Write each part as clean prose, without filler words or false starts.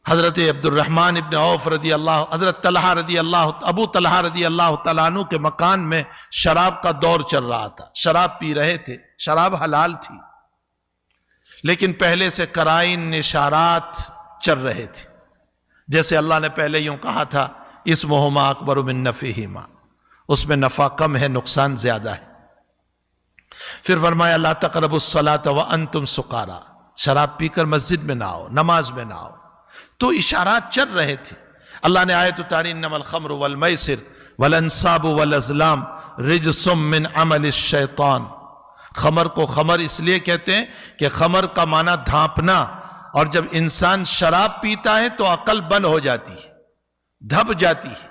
حضرت عبد الرحمن ابن عوف رضی اللہ، حضرت طلحہ رضی اللہ، ابو طلحہ رضی اللہ تعالیٰ عنہ کے مکان میں شراب کا دور چل رہا تھا، شراب پی رہے تھے، شراب حلال تھی لیکن پہلے سے قرائن اشارات چل رہے تھے، جیسے اللہ نے پہلے یوں کہا تھا اسمہما اکبر من نفعہما، اس میں نفع کم ہے نقصان زیادہ ہے۔ پھر فرمایا لا تقربوا الصلاۃ وانتم سکارى، شراب پی کر مسجد میں نہ آؤ، نماز میں نہ آؤ۔ تو اشارات چل رہے تھے۔ اللہ نے آیت اتاری انما الخمر والمیسر والانصاب والازلام رجس من عمل الشیطان۔ خمر کو خمر اس لیے کہتے ہیں کہ خمر کا معنی دھانپنا، اور جب انسان شراب پیتا ہے تو عقل بند ہو جاتی ہے، دھپ جاتی ہے،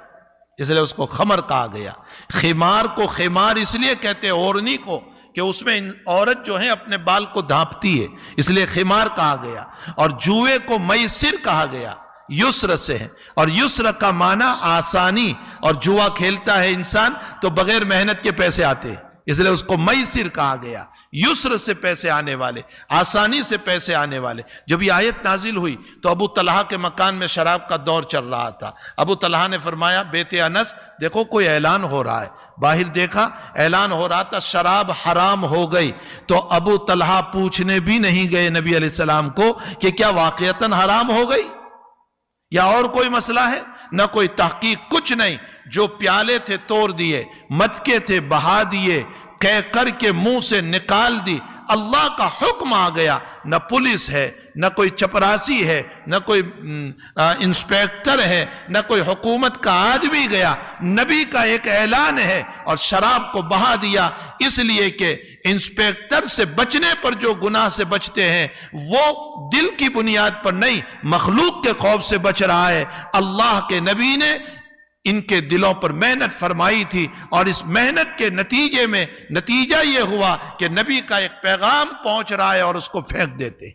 اس لیے اس کو خمر کہا گیا۔ خمار کو خمار اس لیے کہتے ہیں اورنی کو کہ اس میں عورت جو ہے اپنے بال کو دھانپتی ہے، اس لیے خمار کہا گیا۔ اور جوئے کو میسر کہا گیا، یسر سے ہے، اور یسر کا معنی آسانی، اور جوا کھیلتا ہے انسان تو بغیر محنت کے پیسے آتے ہیں، اس لیے اس کو میسر کہا گیا، یسر سے پیسے آنے والے، آسانی سے پیسے آنے والے۔ جب یہ آیت نازل ہوئی تو ابو طلحہ کے مکان میں شراب کا دور چل رہا تھا۔ ابو طلحہ نے فرمایا بیت انس دیکھو کوئی اعلان ہو رہا ہے، باہر دیکھا اعلان ہو رہا تھا شراب حرام ہو گئی، تو ابو طلحہ پوچھنے بھی نہیں گئے نبی علیہ السلام کو کہ کیا واقعتاً حرام ہو گئی یا اور کوئی مسئلہ ہے، نہ کوئی تحقیق، کچھ نہیں۔ جو پیالے تھے توڑ دیے، مٹکے تھے بہا دیے، کہہ کر کے منہ سے نکال دی۔ اللہ کا حکم آ گیا، نہ پولیس ہے، نہ کوئی چپراسی ہے، نہ کوئی انسپیکٹر ہے، نہ کوئی حکومت کا آدمی گیا، نبی کا ایک اعلان ہے اور شراب کو بہا دیا۔ اس لیے کہ انسپیکٹر سے بچنے پر جو گناہ سے بچتے ہیں وہ دل کی بنیاد پر نہیں، مخلوق کے خوف سے بچ رہا ہے۔ اللہ کے نبی نے ان کے دلوں پر محنت فرمائی تھی، اور اس محنت کے نتیجے میں نتیجہ یہ ہوا کہ نبی کا ایک پیغام پہنچ رہا ہے اور اس کو پھینک دیتے۔